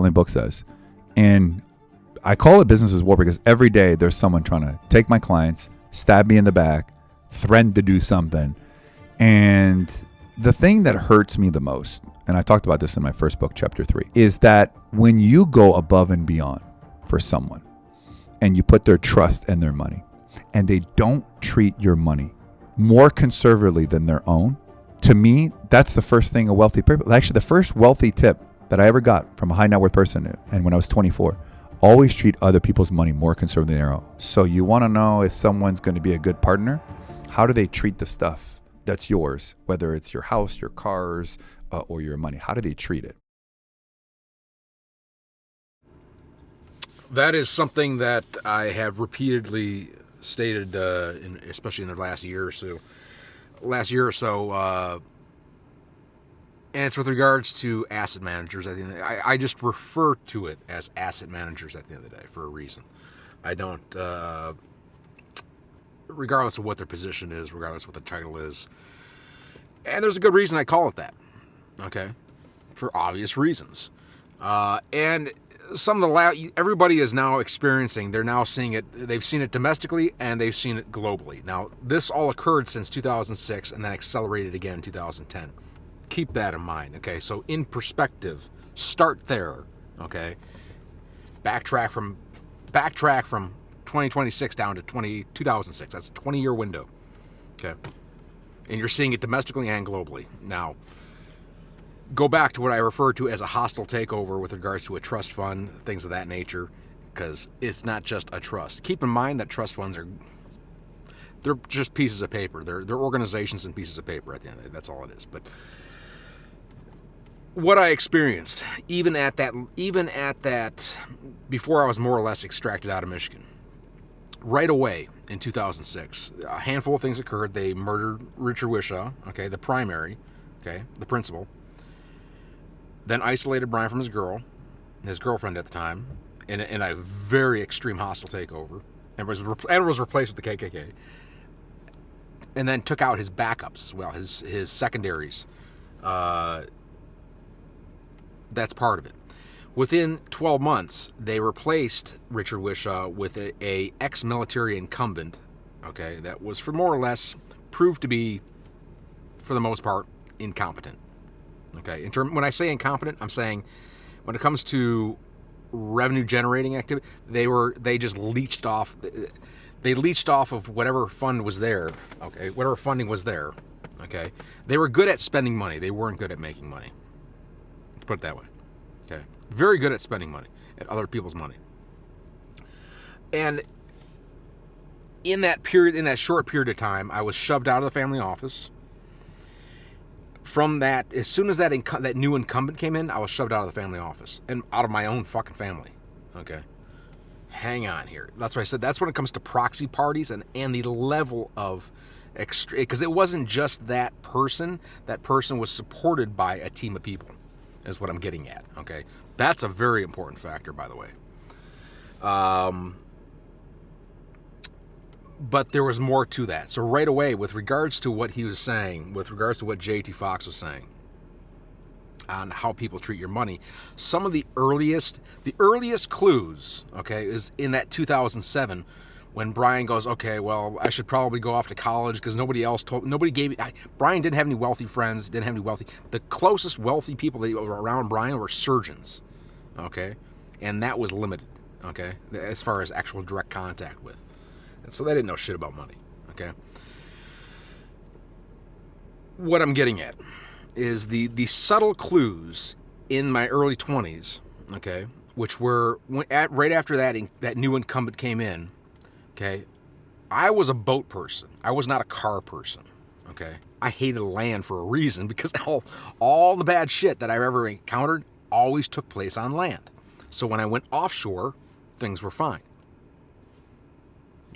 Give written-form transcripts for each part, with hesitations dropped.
selling book says. And I call it business as war because every day there's someone trying to take my clients, stab me in the back, threaten to do something. And the thing that hurts me the most, and I talked about this in my first book, chapter 3, is that when you go above and beyond for someone and you put their trust and their money, and they don't treat your money more conservatively than their own, to me, that's the first thing a wealthy person, actually the first wealthy tip that I ever got from a high net worth person, and when I was 24, always treat other people's money more conservatively than their own. So you want to know if someone's going to be a good partner, how do they treat the stuff that's yours, whether it's your house, your cars, or your money? How do they treat it? That is something that I have repeatedly stated, especially in the last year or so. And it's with regards to asset managers. I just refer to it as asset managers at the end of the day for a reason. I don't, regardless of what their position is, regardless of what their title is. And there's a good reason I call it that, okay? For obvious reasons. And some of the everybody is now experiencing, they're now seeing it, they've seen it domestically and they've seen it globally. Now, this all occurred since 2006 and then accelerated again in 2010. Keep that in mind, okay? So in perspective, start there, okay? Backtrack from 2026 down to 2006. That's a 20-year window, okay? And you're seeing it domestically and globally. Now, go back to what I refer to as a hostile takeover with regards to a trust fund, things of that nature, because it's not just a trust. Keep in mind that trust funds they're just pieces of paper. They're organizations and pieces of paper at the end of the day. That's all it is. But what I experienced, even at that, before I was more or less extracted out of Michigan, right away in 2006, a handful of things occurred. They murdered Richard Wishaw, okay, the primary, okay, the principal. Then isolated Brian from his girlfriend at the time, in a very extreme hostile takeover, and was replaced with the KKK. And then took out his backups as well, his secondaries. That's part of it. Within 12 months, they replaced Richard Wishaw with a ex-military incumbent, okay, that was for more or less proved to be, for the most part, incompetent. Okay, when I say incompetent, I'm saying when it comes to revenue generating activity, they just leached off. They leached off of whatever fund was there. Okay, whatever funding was there. Okay, they were good at spending money. They weren't good at making money. Let's put it that way. Okay, very good at spending money, at other people's money. And in that short period of time, I was shoved out of the family office. From that, as soon as that new incumbent came in, I was shoved out of the family office and out of my own fucking family. Okay, hang on here. That's why I said that's when it comes to proxy parties and the level of because it wasn't just that person. That person was supported by a team of people, is what I'm getting at. Okay, that's a very important factor, by the way. But there was more to that. So right away, with regards to what he was saying, with regards to what J.T. Fox was saying on how people treat your money, some of the earliest clues, okay, is in that 2007 when Brian goes, okay, well, I should probably go off to college because Brian didn't have any wealthy friends, the closest wealthy people that were around Brian were surgeons, okay, and that was limited, okay, as far as actual direct contact with. And so they didn't know shit about money, okay? What I'm getting at is the subtle clues in my early 20s, okay, which were right after that new incumbent came in, okay? I was a boat person. I was not a car person, okay? I hated land for a reason because all the bad shit that I've ever encountered always took place on land. So when I went offshore, things were fine.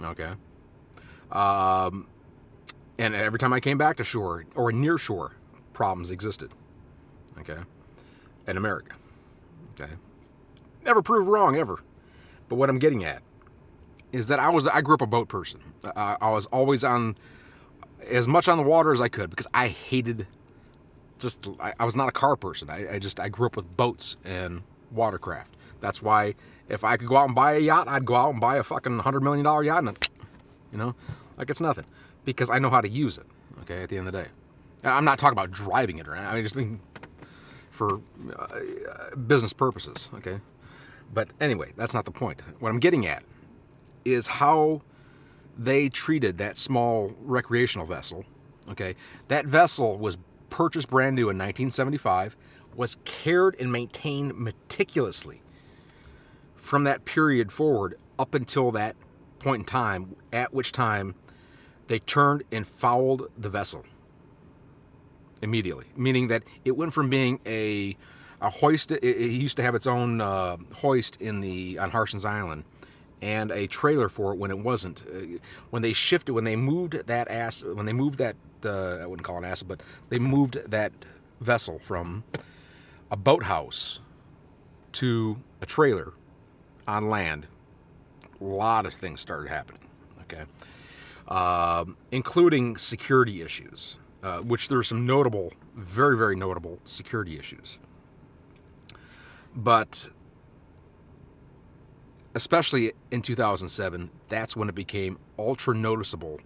Okay. And every time I came back to shore or near shore, problems existed. Okay. In America. Okay. Never proved wrong ever. But what I'm getting at is that I grew up a boat person. I was always on as much on the water as I could because I hated I was not a car person. I grew up with boats and watercraft. That's why if I could go out and buy a yacht, I'd go out and buy a fucking $100 million yacht, and like it's nothing, because I know how to use it. Okay, at the end of the day, and I'm not talking about driving it, or I mean just being for business purposes. Okay, but anyway, that's not the point. What I'm getting at is how they treated that small recreational vessel. Okay, that vessel was purchased brand new in 1975, was cared and maintained meticulously from that period forward up until that point in time, at which time they turned and fouled the vessel immediately, meaning that it went from being a hoist. It used to have its own hoist on Harson's Island, and a trailer for it when it wasn't. When they moved that I wouldn't call it an asset, but they moved that vessel from a boathouse to a trailer on land, a lot of things started happening, okay? Including security issues, which there were some notable, very, very notable security issues. But especially in 2007, that's when it became ultra noticeable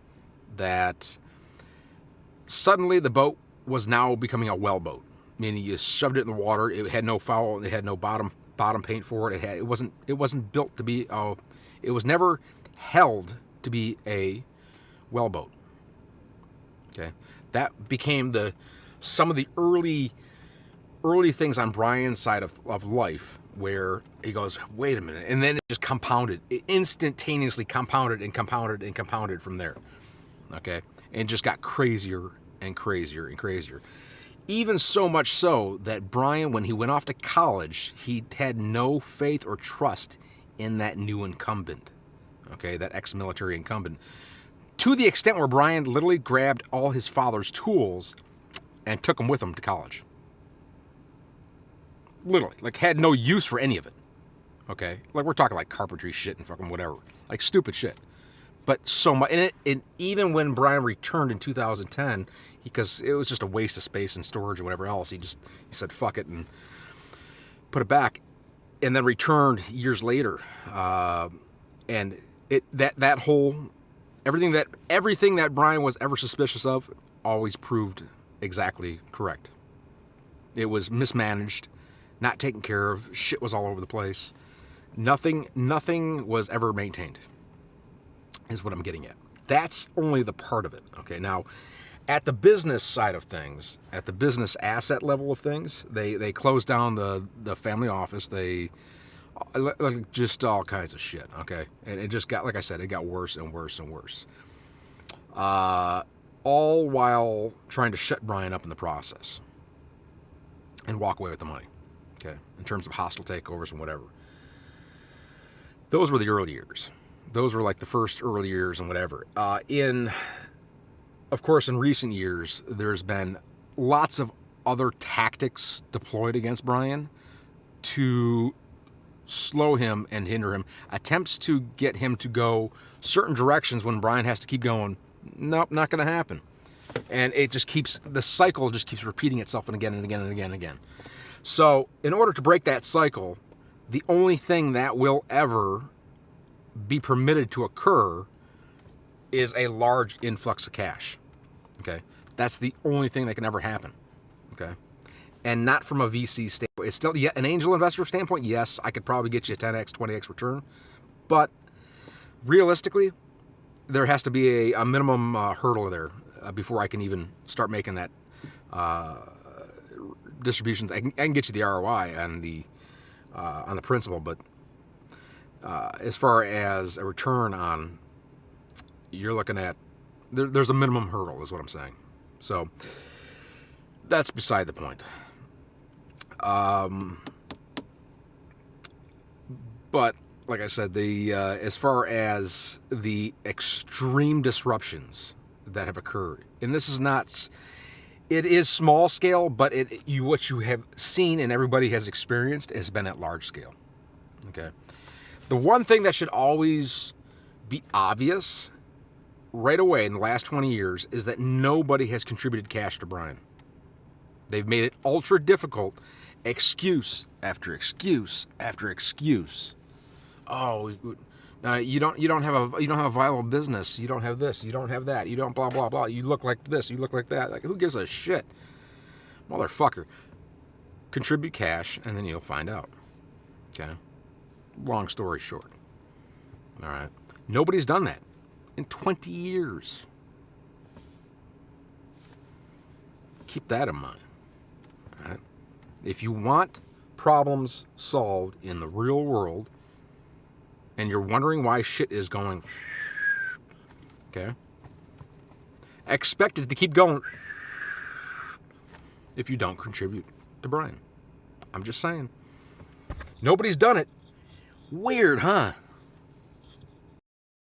that suddenly the boat was now becoming a well boat, meaning you shoved it in the water, it had no foul, it had no bottom paint for it. It wasn't built to be. It was never held to be a well boat. Okay, that became some of the early things on Brian's side of life, where he goes, wait a minute, and then it just compounded. It instantaneously compounded and compounded and compounded from there. Okay, and just got crazier and crazier and crazier. Even so much so that Brian, when he went off to college, he had no faith or trust in that new incumbent, okay, that ex-military incumbent, to the extent where Brian literally grabbed all his father's tools and took them with him to college. Literally, like had no use for any of it, okay? Like we're talking like carpentry shit and fucking whatever, like stupid shit. But so much, and even when Brian returned in 2010, because it was just a waste of space and storage and whatever else, he said fuck it and put it back, and then returned years later, and that whole everything that Brian was ever suspicious of always proved exactly correct. It was mismanaged, not taken care of. Shit was all over the place. Nothing was ever maintained, is what I'm getting at. That's only the part of it. Okay, now at the business side of things, at the business asset level of things, they closed down the family office. They just all kinds of shit. Okay, and it just got, like I said, it got worse and worse and worse. All while trying to shut Brian up in the process and walk away with the money. Okay, in terms of hostile takeovers and whatever. Those were the early years. Those were like the first early years and whatever. Of course, in recent years, there's been lots of other tactics deployed against Brian to slow him and hinder him. Attempts to get him to go certain directions when Brian has to keep going. Nope, not going to happen. And the cycle just keeps repeating itself and again and again and again and again. So in order to break that cycle, the only thing that will ever be permitted to occur is a large influx of cash. Okay, that's the only thing that can ever happen. Okay, and not from a VC standpoint. It's still an angel investor standpoint. Yes, I could probably get you a 10x, 20x return, but realistically, there has to be a minimum hurdle there before I can even start making that distributions. I can get you the ROI on the principal, but as far as a return on, you're looking at there's a minimum hurdle, is what I'm saying. So that's beside the point. But like I said, as far as the extreme disruptions that have occurred, and this is not, it is small scale, but what you have seen and everybody has experienced has been at large scale. Okay. The one thing that should always be obvious right away in the last 20 years is that nobody has contributed cash to Brian. They've made it ultra difficult, Excuse after excuse after excuse. Oh, you don't have a viable business. You don't have this. You don't have that. You don't blah blah blah. You look like this. You look like that. Like, who gives a shit, motherfucker? Contribute cash, and then you'll find out. Okay. Long story short. All right. Nobody's done that in 20 years. Keep that in mind. All right. If you want problems solved in the real world, and you're wondering why shit is going, okay, expect it to keep going if you don't contribute to Brian. I'm just saying. Nobody's done it. Weird, huh?